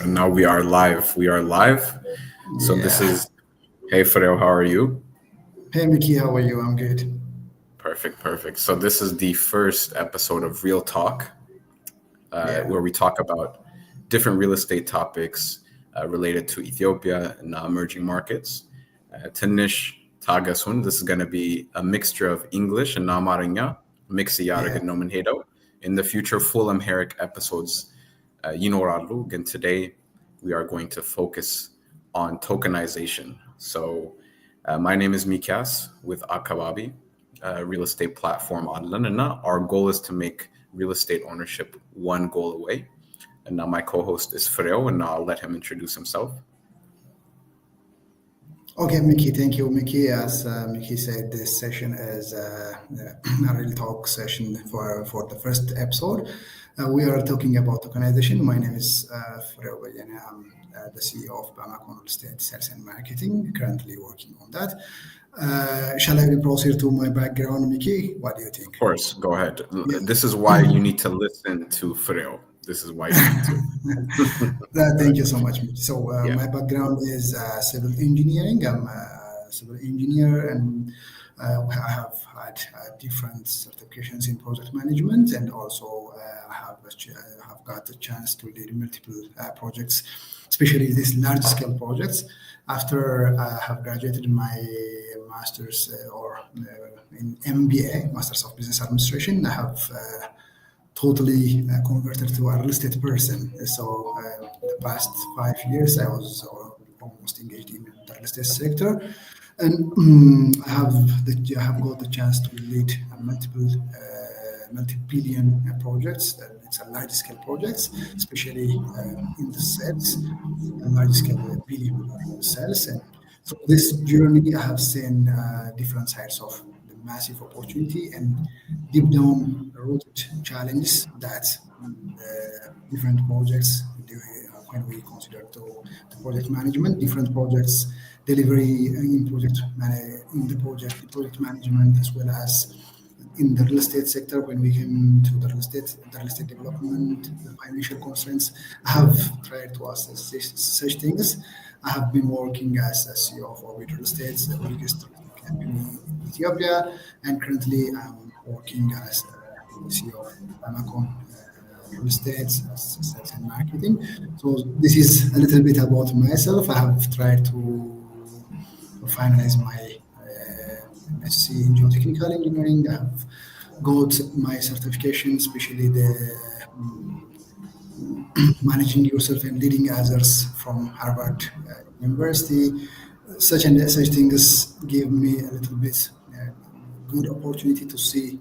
And now we are live. We are live. So this Yeah. is, hey Firew, how are you? Hey, Miki, how are you? I'm good. Perfect, perfect. So this is the first episode of Real Talk, Yeah. where we talk about different real estate topics related to Ethiopia and emerging markets. Tanish Tagasun, this is going to be a mixture of English and Namaranya, Yeah. Mixiyarag and Hedo. In the future, full Amharic episodes, Yinoralu. And today we are going to focus on tokenization. So my name is Mikiyas with Akababi Real Estate Platform online. And our goal is to make real estate ownership one goal away. And now my co-host is Firew, and I'll let him introduce himself. Okay, Miki, thank you, Miki. As Miki said, this session is a real talk session for the first episode. We are talking about tokenization. My name is Firew Beyene. I'm the CEO of Bamako Real Estate Sales and Marketing, currently working on that. Shall I proceed to my background, Miki? What do you think? Of course, go ahead. Yeah. This is why you need to listen to Firew. This is why you need to. Thank you so much, Miki. So Yeah. my background is civil engineering. I'm a civil engineer, and I have had different certifications in project management, and also I have got the chance to lead multiple projects, especially these large-scale projects. After I have graduated my master's in MBA, Masters of Business Administration, I have totally converted to a real estate person. So the past 5 years, I was almost engaged in the real estate sector, and I have got the chance to lead multi-billion projects. It's a large-scale projects, especially in the sales, large-scale billion sales. And so this journey, I have seen different sides of the massive opportunity and deep down rooted challenges that different projects do when we consider the project management, different projects delivery in project management, as well as in the real estate sector. When we came to the real estate development, the financial constraints, I have tried to assess such things. I have been working as a CEO of Orbit Real Estate, the biggest real estate company in Ethiopia, and currently I'm working as CEO of Amacon Real Estate as sales and marketing. So this is a little bit about myself. I have tried to finalize my MSc in geotechnical engineering. I have got my certification, especially the managing yourself and leading others from Harvard University. Such things give me a little bit good opportunity to see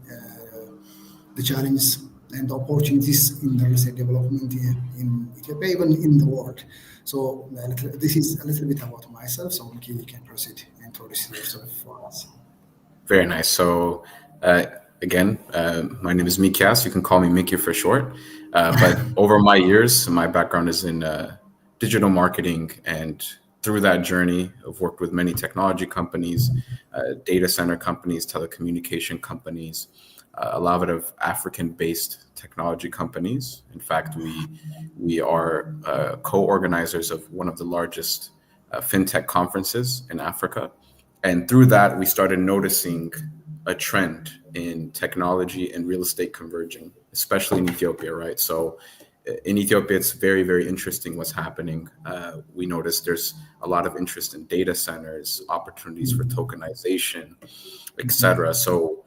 the challenges and the opportunities in the real estate development in Ethiopia, even in the world. So this is a little bit about myself. So Miki, you can proceed and introduce yourself for us. Very nice. So, again, my name is Mikiyas. You can call me Miki for short. But over my years, my background is in digital marketing, and through that journey, I've worked with many technology companies, data center companies, telecommunication companies, a lot of African-based technology companies. In fact, we are co-organizers of one of the largest fintech conferences in Africa. And through that, we started noticing a trend in technology and real estate converging, especially in Ethiopia, right? So in Ethiopia, it's very, very interesting what's happening. We noticed there's a lot of interest in data centers, opportunities for tokenization, etc. So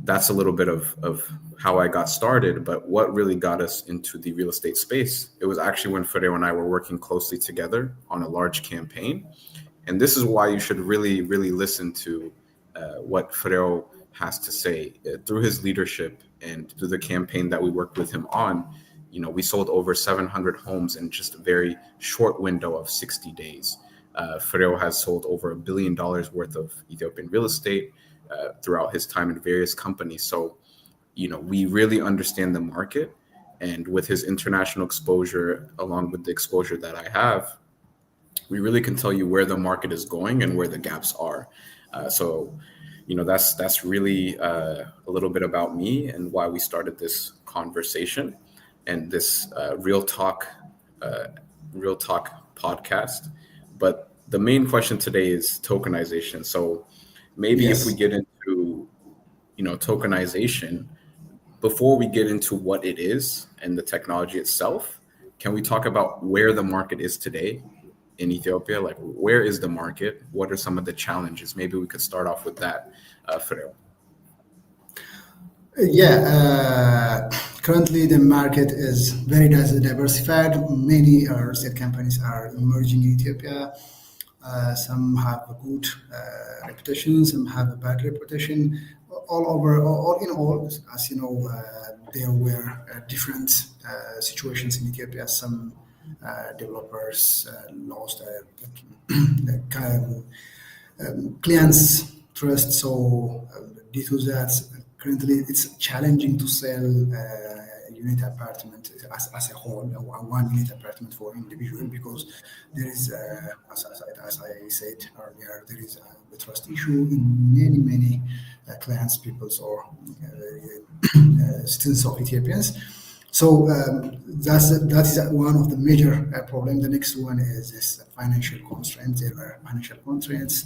that's a little bit of how I got started. But what really got us into the real estate space, it was actually when Firew and I were working closely together on a large campaign. And this is why you should really, really listen to what Firew has to say. Through his leadership and through the campaign that we worked with him on, we sold over 700 homes in just a very short window of 60 days. Firew has sold over $1 billion worth of Ethiopian real estate throughout his time in various companies. So, we really understand the market. And with his international exposure, along with the exposure that I have, we really can tell you where the market is going and where the gaps are. So, that's really a little bit about me and why we started this conversation. and this real talk podcast. But the main question today is tokenization. So maybe if we Yes. get into tokenization, before we get into what it is and the technology itself, can we talk about where the market is today in Ethiopia? Like, where is the market? What are some of the challenges? Maybe we could start off with that, Firew. Currently the market is very diversified. Many real estate companies are emerging in Ethiopia. Some have a good reputation, some have a bad reputation. All over, all in all, as you know, there were different situations in Ethiopia. Some developers lost clients' trust. So due to that, currently it's challenging to sell unit apartment as a whole, one unit apartment for individual, because there is, as I said earlier, there is a trust issue in many clients, peoples, or citizens of Ethiopians. So that is one of the major problem. The next one is this financial constraints. There are financial constraints.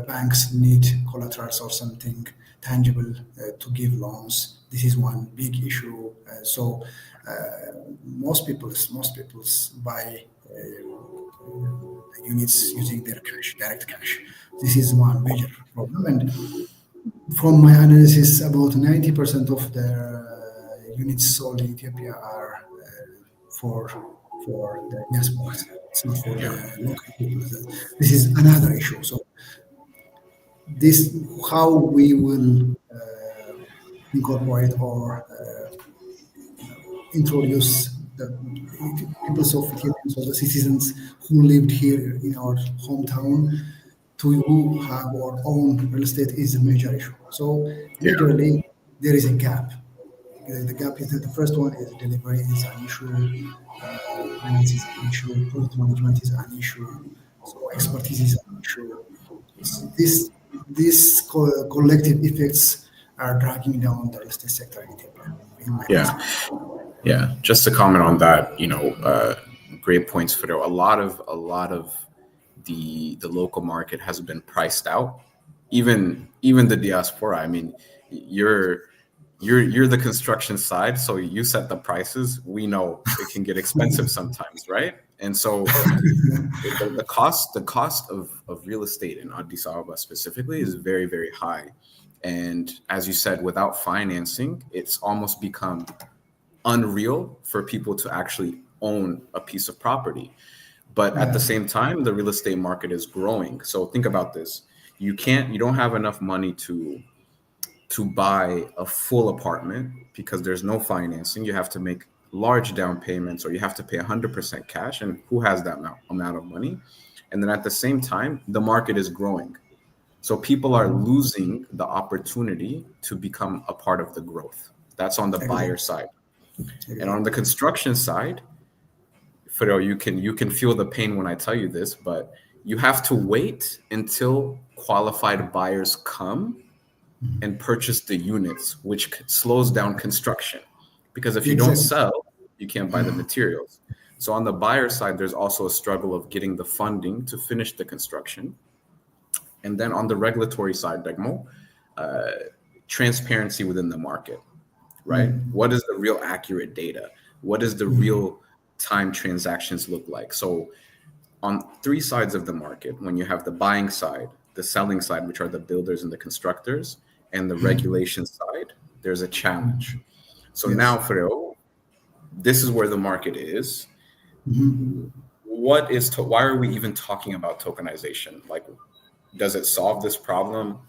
Banks need collaterals or something tangible to give loans. This is one big issue. So most people buy units using their cash, direct cash. This is one major problem. And from my analysis, about 90% of the units sold in Ethiopia are for the diaspora. It's not for Yeah, the local people. This is another issue. So this how we will incorporate or introduce the people of Ethiopians or the citizens who lived here in our hometown to have our own real estate is a major issue. So yeah, majorly there is a gap. The gap is that the first one is delivery is an issue, finance is an issue, project management is an issue, so expertise is an issue. This collective effects are dragging down the real estate sector in Ethiopia, in my yeah, perspective. yeah. Just to comment on that, great points, Firew. A lot of the local market has been priced out. Even the diaspora. I mean, you're you're the construction side, so you set the prices. We know it can get expensive sometimes, right? And so the cost of real estate in Addis Ababa specifically is very, very high. And as you said, without financing, it's almost become unreal for people to actually own a piece of property. But at the Yeah, same time, the real estate market is growing. So think about this. You don't have enough money to buy a full apartment because there's no financing. You have to make large down payments, or you have to pay 100% cash. And who has that amount of money? And then at the same time, the market is growing. So people are losing the opportunity to become a part of the growth. That's on the agree, buyer side. And agree. on the construction side, Fidel, you can feel the pain when I tell you this, but you have to wait until qualified buyers come and purchase the units, which slows down construction. Because if you don't Exactly. sell, you can't buy the materials. So on the buyer side, there's also a struggle of getting the funding to finish the construction. And then on the regulatory side, Degmo, uh, transparency within the market, right? What is the real accurate data? What does the real time transactions look like? So on three sides of the market, when you have the buying side, the selling side, which are the builders and the constructors, and the regulation side, there's a challenge. So now, Yes. Freo, this is where the market is. Why are we even talking about tokenization? Like, does it solve this problem?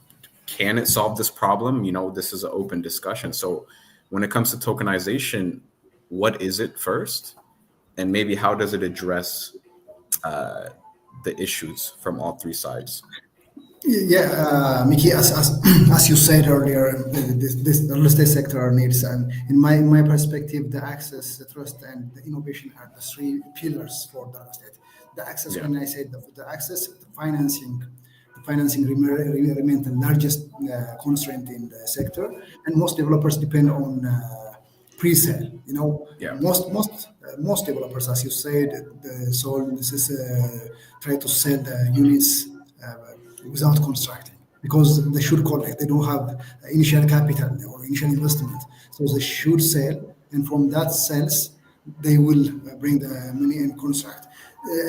Can it solve this problem? This is an open discussion. So when it comes to tokenization, what is it first? And maybe how does it address the issues from all three sides? Yeah, Miki, as you said earlier, the real estate sector needs, and in my perspective, the access, the trust, and the innovation are the three pillars for the real estate. The access, Yeah, when I say the access, the financing remains the largest constraint in the sector, and most developers depend on pre-sale. Yeah. Most developers, as you said, try to sell the units without constructing because they should collect. They don't have initial capital or initial investment, so they should sell, and from that sales, they will bring the money and construct.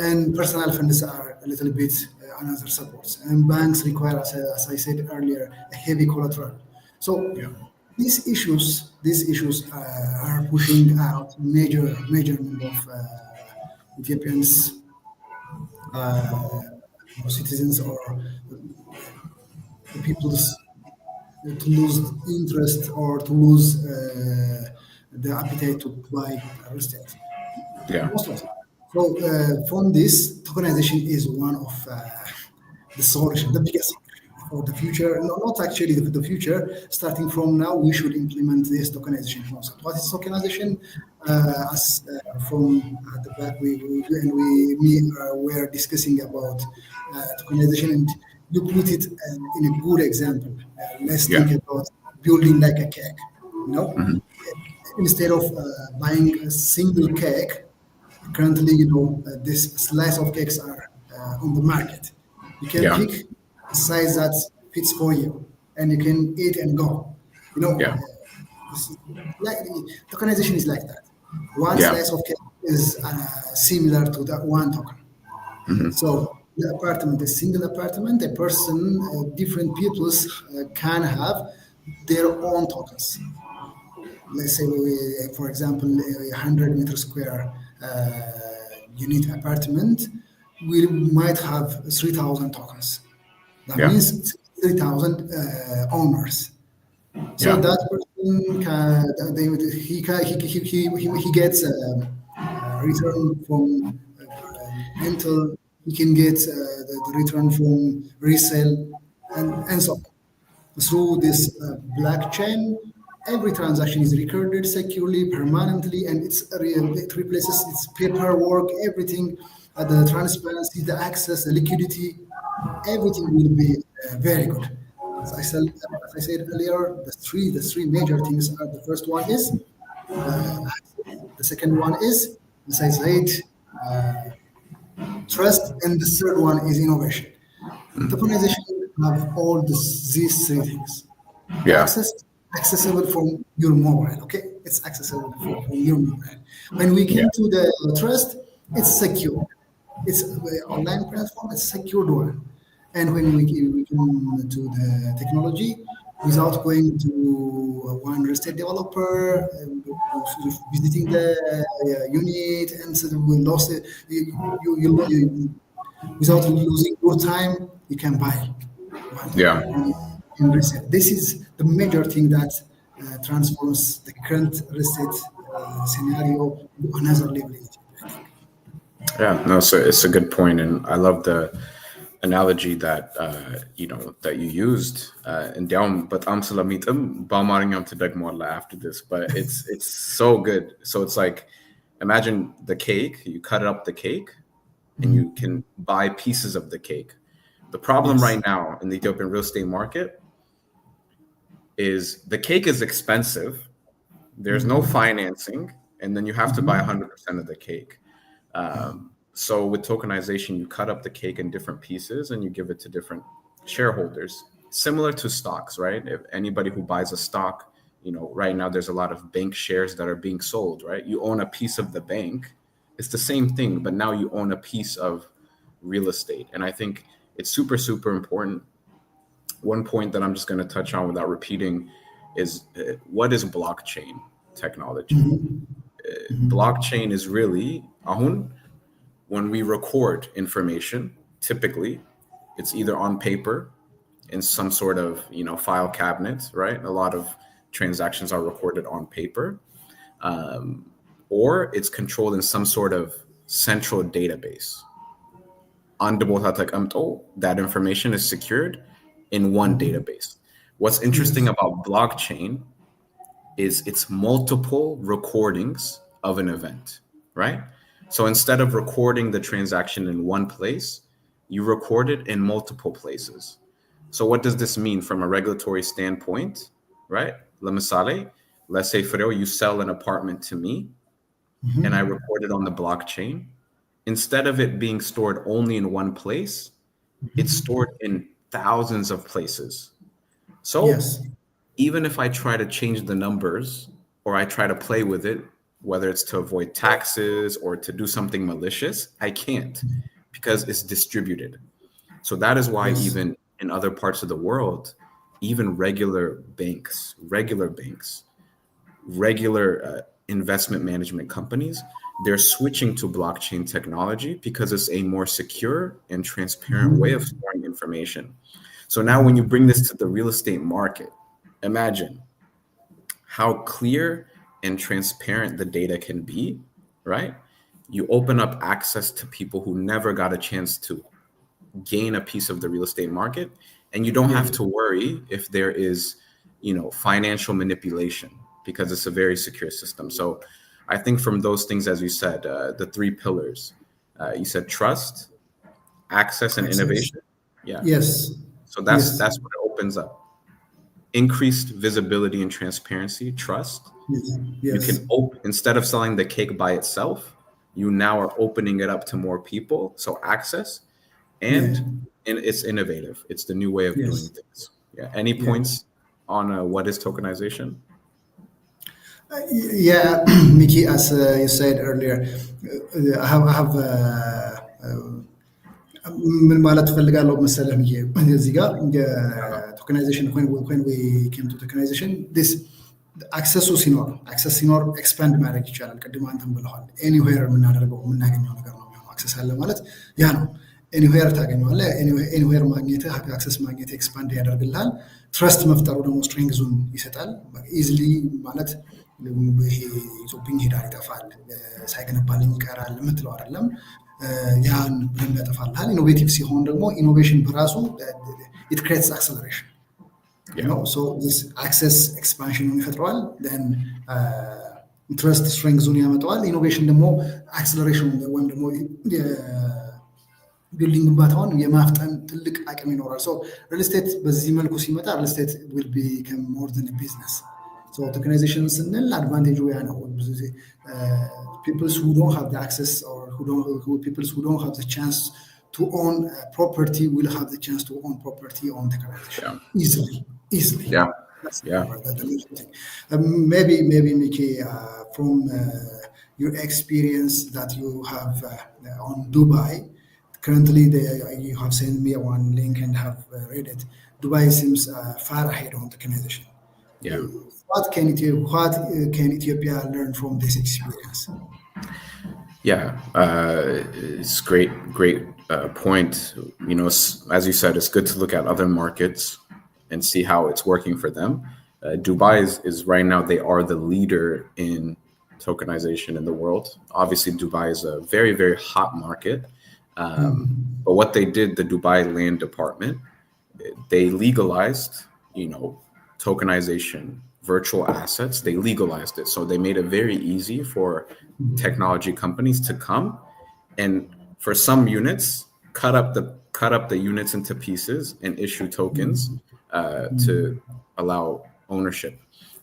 And personal funds are a little bit another supports, and banks require, as I said earlier, a heavy collateral. So Yeah. these issues are pushing out major number of Ethiopians or citizens or the people's to lose interest or to lose the appetite to buy real estate. Yeah. Most of them. So from this, tokenization is one of the solution, the biggest for the future. No, not actually the future. Starting from now, we should implement this tokenization concept. What is tokenization? As from the back, we were discussing about tokenization, and you put it in a good example. Let's Yeah. think about building like a cake. Instead of buying a single cake, currently, this slice of cakes are on the market. You can Yeah. pick a size that fits for you, and you can eat and go. Yeah. Like tokenization is like that. One Yeah. slice of cake is similar to that one token. So the apartment, a single apartment, a person, different peoples can have their own tokens. Let's say, for example, a 100-meter square unit apartment, we might have 3,000 tokens. That Yeah. means 3,000 owners. So Yeah. that person he gets a return from rental. He can get the return from resale and so on. Through this blockchain, every transaction is recorded securely, permanently, and it replaces its paperwork, everything, the transparency, the access, the liquidity, everything will be very good. As I said earlier, the three major things are: the first one is the second one is, as I said, trust, and the third one is innovation. Tokenization have all these three things. Yeah. Accessible from your mobile. Okay, it's accessible from your mobile. When we came to the trust, it's secure. It's an online platform. It's a secured one. And when we come to the technology, without going to one real estate developer, visiting the unit, and so we lost it. Without losing your time, you can buy one. Yeah. In reset. This is the major thing that transforms the current reset scenario to another level. Yeah. No, so it's a good point, and I love the analogy that that you used. እንዲያውም በጣም ስለሚጥም በአማርኛም ትደግመዋለህ after this, but it's so good. So it's like, imagine the cake, you cut up the cake, and you can buy pieces of the cake. The problem right now in the Ethiopian real estate market is the cake is expensive. There's no financing, and then you have to buy 100% of the cake. So with tokenization, you cut up the cake in different pieces and you give it to different shareholders, similar to stocks, right? If anybody who buys a stock, right now there's a lot of bank shares that are being sold, right? You own a piece of the bank. It's the same thing, but now you own a piece of real estate. And I think it's super, super important. One point that I'm just going to touch on without repeating is what is blockchain technology? Blockchain is really, when we record information, typically it's either on paper in some sort of file cabinet, right? A lot of transactions are recorded on paper, or it's controlled in some sort of central database. That information is secured in one database. What's interesting about blockchain is it's multiple recordings of an event, right? So instead of recording the transaction in one place, you record it in multiple places. So what does this mean from a regulatory standpoint, right? ለምሳሌ let's say, Firew, you sell an apartment to me and I report it on the blockchain. Instead of it being stored only in one place, it's stored in thousands of places. So Yes. even if I try to change the numbers or I try to play with it, whether it's to avoid taxes or to do something malicious, I can't because it's distributed. So that is why Yes. even in other parts of the world, even regular investment management companies, they're switching to blockchain technology because it's a more secure and transparent way of storing information. So now when you bring this to the real estate market, imagine how clear and transparent the data can be, right? You open up access to people who never got a chance to gain a piece of the real estate market, and you don't Yeah. have to worry if there is, financial manipulation because it's a very secure system. So I think from those things, as you said, the three pillars, you said trust, access, and Access. innovation. Yeah. Yes. So that's Yes. what it opens up. Increased visibility and transparency, trust. Yes. You Yes. can open, instead of selling the cake by itself, you now are opening it up to more people. So access, Yeah. and it's innovative. It's the new way of doing Yes. things. Yeah. Any Yeah. points on what is tokenization? Yeah, Miki, as you said earlier, I have ምን ማለት ፈልጋለሁ መሰለህ ብዬ እዚህ ጋር ቶከናይዜሽን when we came to tokenization this አክሰሱ ሲኖር አክሰስ ሲኖር ኤክስፓንድ ማድረግ ይቻላል። ቅድም አንተም ብለዋል። ኤኒዌር የምናገኘው ነገር ነው የሚሆነው። አክሰስ አለ ማለት ያ ነው። ኤኒዌር ታገኘዋለህ። ኤኒዌር ማግኘትህ አክሰስ ማግኘት ኤክስፓንድ ያደርግልሃል። ትረስት መፍጠሩ ደግሞ ስትሪንግዙን ይሰጣል። ኢዝሊ ማለት ይሄ ኢትዮጵያ ይሄዳል ይጠፋል፣ ሳይገነባልኝ ይቀራል የምትለው አይደለም። ያን ብለን ያጠፋልሃል። ኢኖቬቲቭ ሲሆን ደግሞ ኢኖቬሽን በራሱ it creates acceleration. So this access expansion ይፈጥረዋል። then trust strengths ያመጣዋል። ኢኖቬሽን ደግሞ acceleration ወይም ደግሞ ቢልዲንግ ግንባታውን የማፍጠን ትልቅ አቅም ይኖራል። so real estate በዚህ መልኩ ሲመጣ real estate will become more than a business. So tokenization ስንል አድቫንቴጁ ያ ነው። ብዙ ጊዜ people who don't have the access or people who don't have the chance to own property will have the chance to own property on tokenization easily. Yeah. That's Yeah. the main thing. Maybe Miki, from your experience that you have on Dubai, currently you have sent me one link and have read it. Dubai seems far ahead on tokenization. Yeah. What can Ethiopia learn from this experience? Yeah, it's great point. As you said, it's good to look at other markets and see how it's working for them. Dubai is right now, they are the leader in tokenization in the world. Obviously, Dubai is a very, very hot market. But what they did, the Dubai Land Department, they legalized, tokenization, virtual assets. They legalized it. So they made it very easy for technology companies to come and for some units cut up the units into pieces and issue tokens to allow ownership.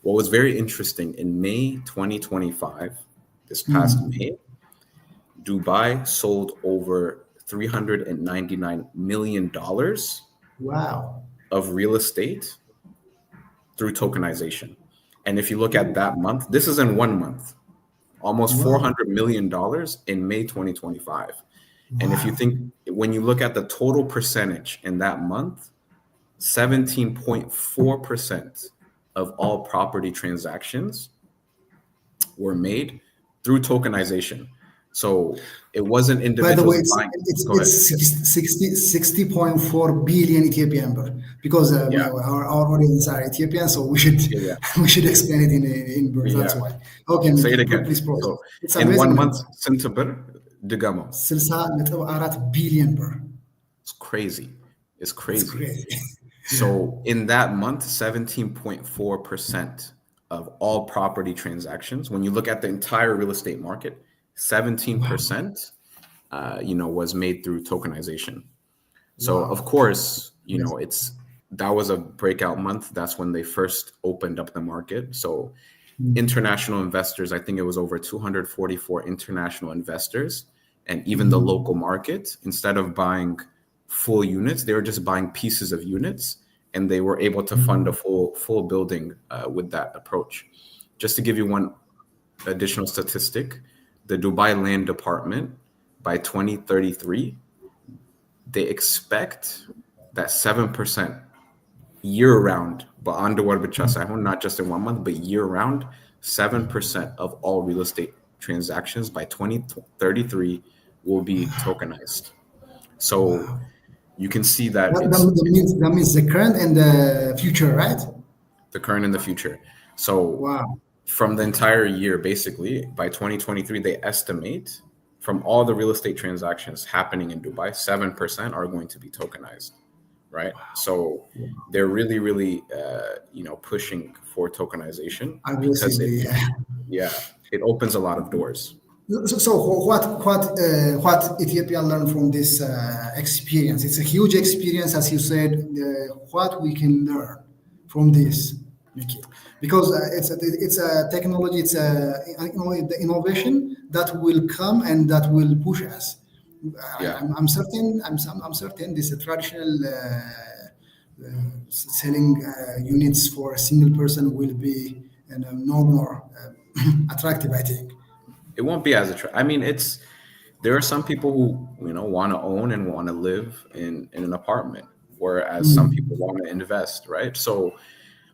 What was very interesting, in May 2025, this past May, Dubai sold over $399 million Wow. of real estate through tokenization. And if you look at that month, this is in 1 month, almost $400 million in May 2025. And if you think, when you look at the total percentage in that month, 17.4% of all property transactions were made through tokenization. So it wasn't individuals. By the way, it's 60.4 billion Ethiopian birr, because our audience are Ethiopian, so we should explain it in birr. That's why. Okay, say it again. Please so it's in 1 month, since birr, digamo. 60.4 billion birr. It's crazy. It's crazy. So in that month, 17.4% of all property transactions, when you look at the entire real estate market, 17%, was made through tokenization. So of course, that was a breakout month. That's when they first opened up the market. So international investors. I think it was over 244 international investors, and even the local market, instead of buying full units, they were just buying pieces of units, and they were able to fund a full building with that approach. Just to give you one additional statistic, the Dubai Land Department, by 2033, they expect that 7% year-round, not just in 1 month, but year-round, 7% of all real estate transactions by 2033 will be tokenized. So you can see that That means the current and the future, right? the current and the future. So Wow. from the entire year, basically, by 2023, they estimate from all the real estate transactions happening in Dubai, 7% are going to be tokenized, right? So they're really, pushing for tokenization because Aggressively. it opens a lot of doors. So what Ethiopia learned from this experience? It's a huge experience, as you said. What we can learn from this, Miki, because it's a technology, it's the innovation that will come and that will push us. I'm certain. I'm certain this traditional selling units for a single person will be no more attractive, I think. It won't be as attractive. I mean, there are some people who want to own and want to live in an apartment, whereas some people want to invest, right? So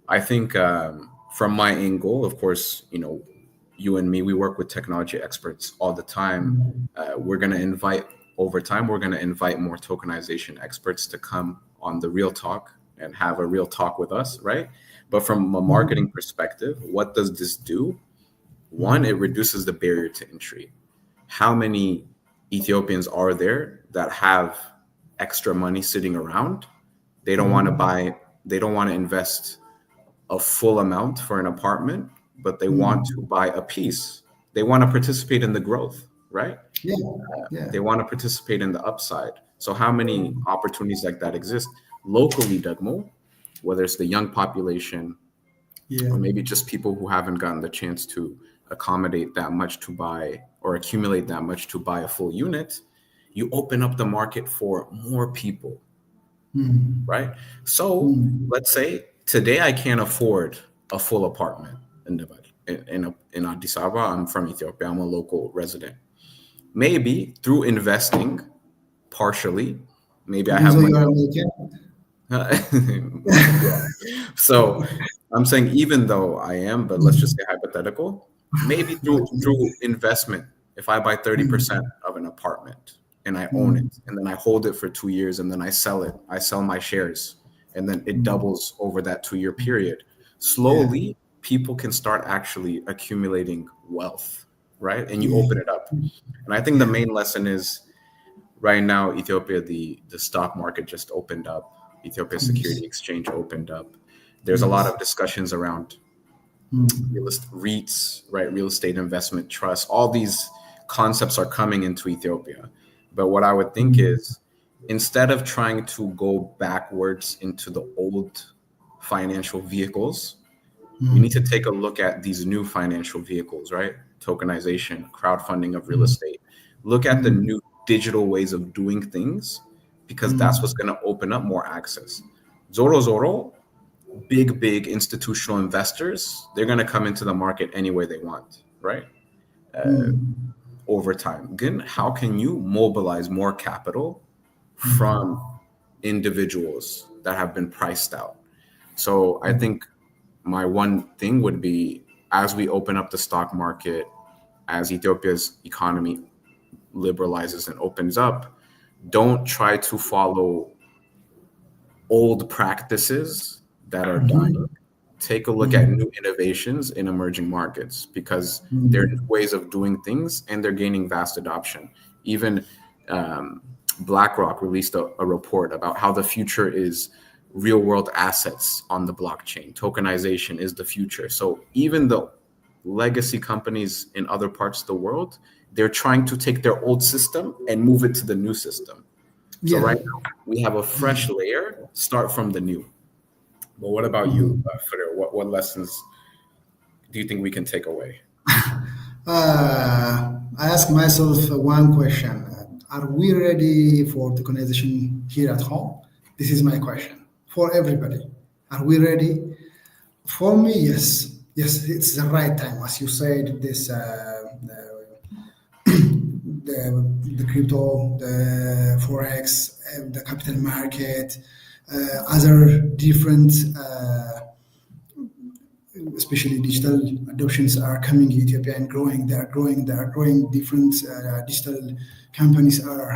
I think from my angle, of course, you and me, we work with technology experts all the time. We're going to invite over time, we're going to invite more tokenization experts to come on the Real Talk and have a real talk with us, right? But from a marketing perspective, what does this do? One, it reduces the barrier to entry. How many Ethiopians are there that have extra money sitting around? They don't want to invest a full amount for an apartment, but they want to buy a piece. They want to participate in the growth, right? They want to participate in the upside. So how many opportunities like that exist locally, Dugmo, whether it's the young population or maybe just people who haven't gotten the chance to accommodate that much to buy or accumulate that much to buy a full unit, you open up the market for more people, right? So let's say today I can't afford a full apartment in Addis Ababa. I'm from Ethiopia. I'm a local resident. Maybe through investing partially, maybe I have So money. you are American? So I'm saying even though I am, but let's just say hypothetical, maybe through investment, if I buy 30% of an apartment and I own it and then I hold it for 2 years and then I sell my shares and then it doubles over that 2-year period. Slowly, people can start actually accumulating wealth, right? And you open it up. And I think the main lesson is right now, Ethiopia, the stock market just opened up. Ethiopia Security Exchange opened up. There's a lot of discussions around REITs, right? Real estate investment trusts. All these concepts are coming into Ethiopia. But what I would think is instead of trying to go backwards into the old financial vehicles, we need to take a look at these new financial vehicles, right? Tokenization, crowdfunding of real estate. Look at the new digital ways of doing things because that's what's going to open up more access. Zoro, big institutional investors, they're going to come into the market any way they want, right? Over time. Again, how can you mobilize more capital from individuals that have been priced out? So I think my one thing would be as we open up the stock market, as Ethiopia's economy liberalizes and opens up, don't try to follow old practices that are dying. Take a look at new innovations in emerging markets because there are new ways of doing things and they're gaining vast adoption. Even BlackRock released a report about how the future is real world assets on the blockchain. Tokenization is the future. So even the legacy companies in other parts of the world, they're trying to take their old system and move it to the new system. So right now we have a fresh layer, start from the new. But what about you, Firew? What lessons do you think we can take away? I ask myself one question. Are we ready for tokenization here at home? This is my question for everybody. Are we ready? For me, yes. Yes, it's the right time. As you said, the crypto, the forex, the capital market, other different, especially digital adoptions are coming in Ethiopia and growing. They are growing. They are growing. Different digital companies are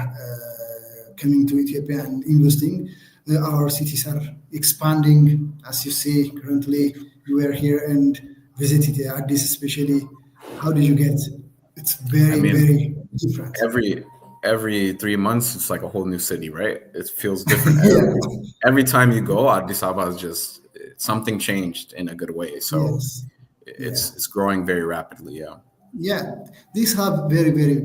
coming to Ethiopia and investing. Our cities are expanding. As you see, currently you were here and visited Addis, especially. How did you get? It's very, very different. Every 3 months, it's like a whole new city, right? It feels different. Yeah. Every time you go, Addis Ababa is just something changed in a good way. So Yes. it's growing very rapidly. Yeah. Yeah, these have very, very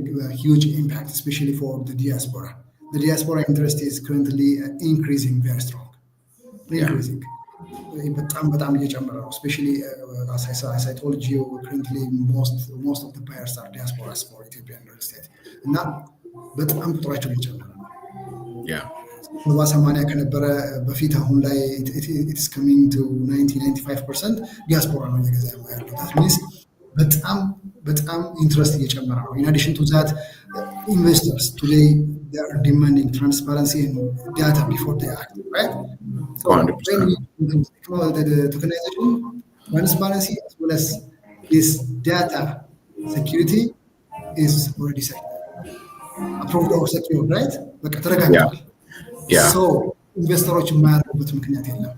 huge impact, especially for the diaspora. The diaspora interest is currently increasing very strong, increasing. በጣም እየጨመረ ነው። Especially as I told you, currently most of the players are diasporas for Ethiopian real estate እና በጣም ቁጥራቸው እየጨመረ ነው። Yeah. 70-80 ከነበረ በፊት አሁን ላይ it's coming to 90-95% ዲያስፖራ ነው እየገዛ ያለው። That means በጣም ኢንትረስት እየጨመረ ነው። In addition to that, investors today they are demanding transparency and data before they act, right? So 100%. when we the tokenization, transparency as well as this data security is already approved or secured, right? በቃ ተረጋግጧል። Yeah. So ኢንቨስተሮች የማያደርጉበት ምክንያት የለም።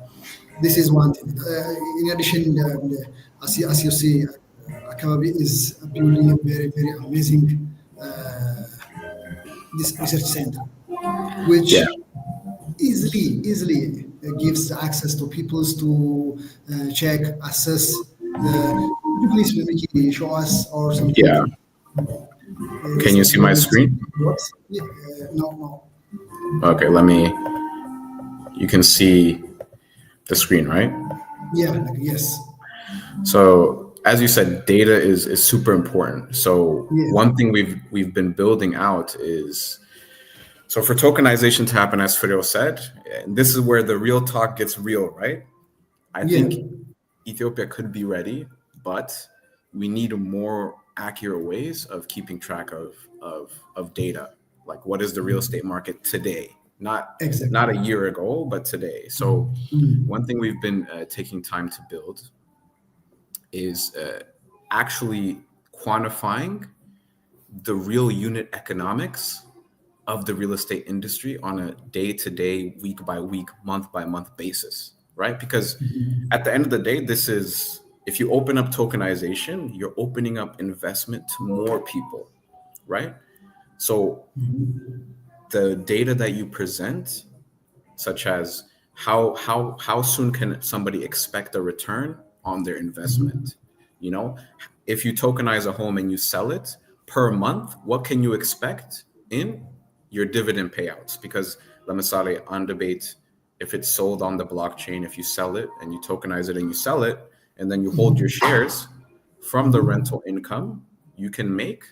This is one thing. In addition, as you see, Akababi is building a very, very amazing this research center, which easily gives access to people to check, assess. Could you please, Miki, show us or something? Yeah. Can you see my screen? No. Okay, you can see the screen, right? Yeah, yes. So as you said, data is super important. So one thing we've been building out is, so for tokenization to happen, as Firew said, and this is where the real talk gets real, right? I think Ethiopia could be ready, but we need more accurate ways of keeping track of data. Like, what is the real estate market today? Not a year ago, but today. So one thing we've been taking time to build is actually quantifying the real unit economics of the real estate industry on a day-to-day, week-by-week, month-by-month basis, right? Because at the end of the day, this is, if you open up tokenization, you're opening up investment to more people, right? So the data that you present, such as how soon can somebody expect a return on their investment? You know, if you tokenize a home and you sell it per month, what can you expect in your dividend payouts? Because Lamasale on debate, if it's sold on the blockchain, if you sell it and you tokenize it and you sell it, and then you hold your shares from the rental income, you can make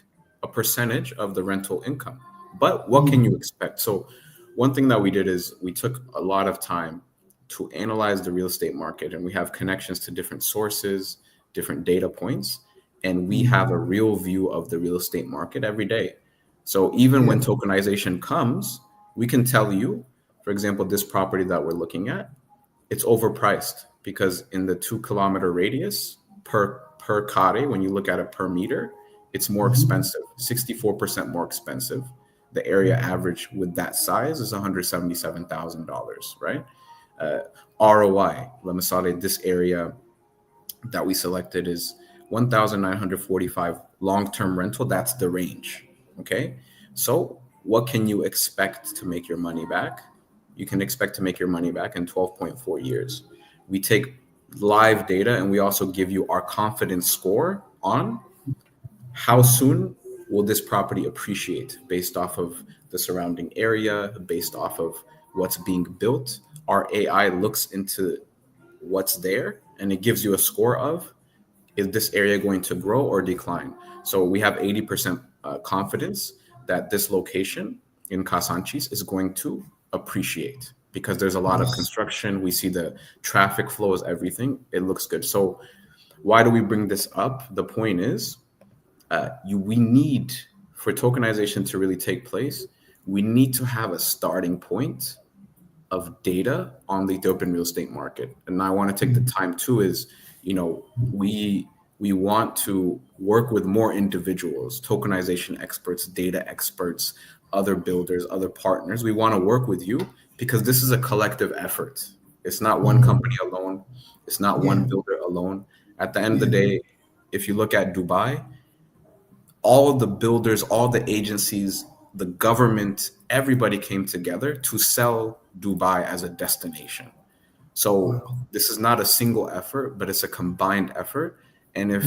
a percentage of the rental income. But what can you expect? So one thing that we did is we took a lot of time to analyze the real estate market, and we have connections to different sources, different data points, and we have a real view of the real estate market every day. So even when tokenization comes, we can tell you, for example, this property that we're looking at, it's overpriced because in the 2-kilometer radius per kare, when you look at it per meter, it's more expensive, 64% more expensive. The area average with that size is $177,000, right? ROI, Lamasale, this area that we selected is 1,945 long-term rental. That's the range. Okay. So what can you expect to make your money back? You can expect to make your money back in 12.4 years. We take live data and we also give you our confidence score on how soon will this property appreciate based off of the surrounding area, based off of what's being built. Our AI looks into what's there and it gives you a score of is this area going to grow or decline? So we have 80% confidence that this location in Kasanchis is going to appreciate because there's a lot of Yes. construction. We see the traffic flows, everything. It looks good. So why do we bring this up? The point is, we need, for tokenization to really take place, we need to have a starting point of data on the Ethiopian real estate market. And I want to take the time too is, we want to work with more individuals, tokenization experts, data experts, other builders, other partners. We want to work with you because this is a collective effort. It's not one company alone. It's not one builder alone. At the end of the day, if you look at Dubai, all of the builders, all the agencies, the government, everybody came together to sell Dubai as a destination. So this is not a single effort, but it's a combined effort. And if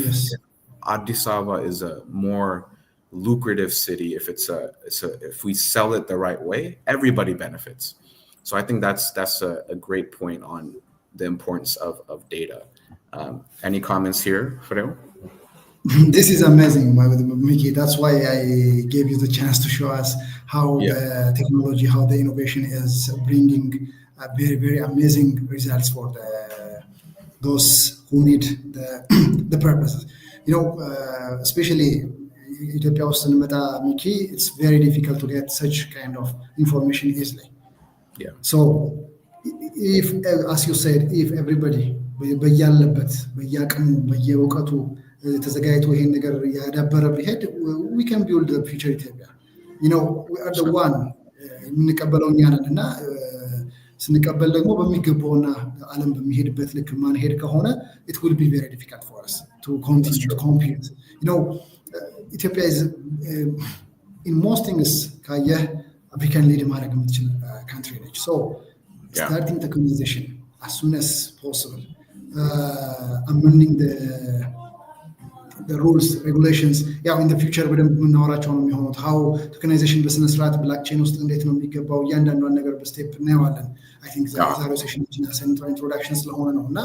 Addis Ababa is a more lucrative city, if we sell it the right way, everybody benefits. So I think that's a great point on the importance of data. Any comments here, Firew? This is amazing, Miki. That's why I gave you the chance to show us how the technology, how the innovation is bringing very, very amazing results for those who need the purposes. Especially Ethiopia ውስጥ ስንመጣ Miki, it's very difficult to get such kind of information easily. Yeah. So if, as you said, if everybody በያለበት በየአቅሙ በየእውቀቱ ተዘጋጅቶ ይሄን ነገር ያዳበረ ቢሄድ we can build the future Ethiopia. We are the one የምንቀበለው እኛ ነን እና ስንቀበል ደግሞ በሚገባውና ዓለም በሚሄድበት ልክ ማንሄድ ከሆነ it will be very difficult for us to continue to compete. Ethiopia is in most things ካየህ African lead ማድረግ የምትችል country ነች. So starting tokenization as soon as possible, amending the rules, regulations. In the future በደንብ የምናወራቸው ነው የሚሆኑት how tokenization በስነ ስርዓት ብላክቼን ውስጥ እንዴት ነው የሚገባው እያንዳንዷን ነገር በስቴፕ እናየዋለን። I think ዛሬው ሴሽናችን ሴንትራል ኢንትሮዳክሽን ስለሆነ ነው እና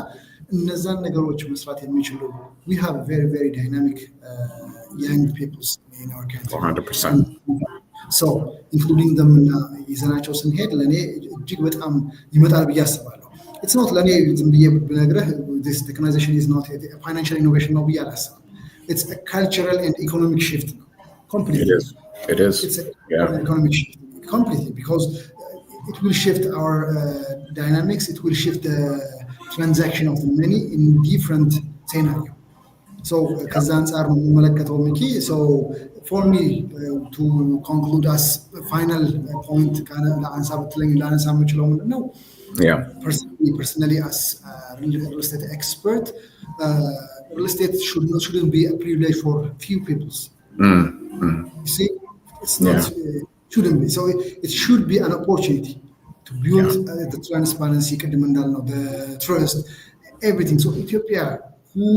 እነዛን ነገሮች መስራት የሚችሉ we have very very dynamic young people in our country. 100%. So including them እና ይዘናቸው ስንሄድ ለእኔ እጅግ በጣም ይመጣል ብዬ አስባለሁ። It's not ለእኔ ዝም ብዬ ብነግርህ this tokenization is not a financial innovation ነው ብዬ አላስብም. It's a cultural and economic shift completely. It is. It's a economic shift completely because it will shift our dynamics. It will shift the transaction of the money in different scenario. So ከዛ አንጻር ነው የምመለከተው Miki. So for me to conclude as final point ለአንሳ ብትለኝ ላነሳ የምችለው ምንድን ነው? Personally as a real estate expert, real estate shouldn't be a privilege for few people. You see, it's not shouldn't be. So it should be an opportunity to build the transparency, the trust, everything. So Ethiopia, who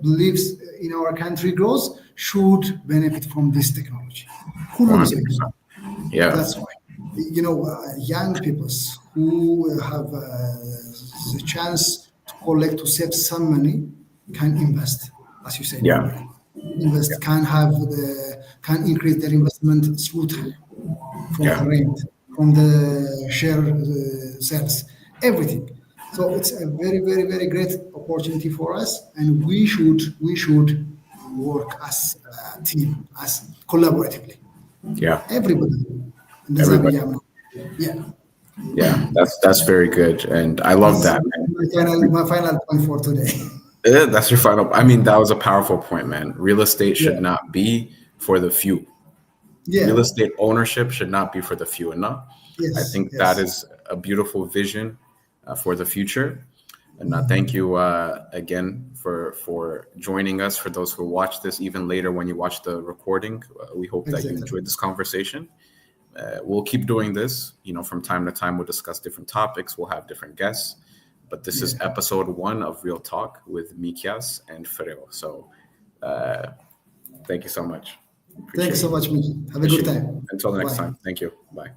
believes in our country growth, should benefit from this technology. 100%. Yeah. That's why. Young people who have the chance to collect, to save some money, can invest, as you said. Invest, can increase their investment through time, from the rent, from the share sales, everything. So it's a very, very, very great opportunity for us, and we should work as a team, as collaboratively. Everybody. That's very good, and I love that. My final point for today. That's your final. I mean, that was a powerful point, man. Real estate should not be for the few. Real estate ownership should not be for the few enough. I think that is a beautiful vision for the future. And thank you again for joining us. For those who watch this even later when you watch the recording, we hope that you enjoyed this conversation. We'll keep doing this. From time to time, we'll discuss different topics. We'll have different guests. But this is episode 1 of Real Talk with Mikiyas and Firew. So thank you so much. Thanks so much, Miki. Have a good time. Until the next time. Thank you. Bye.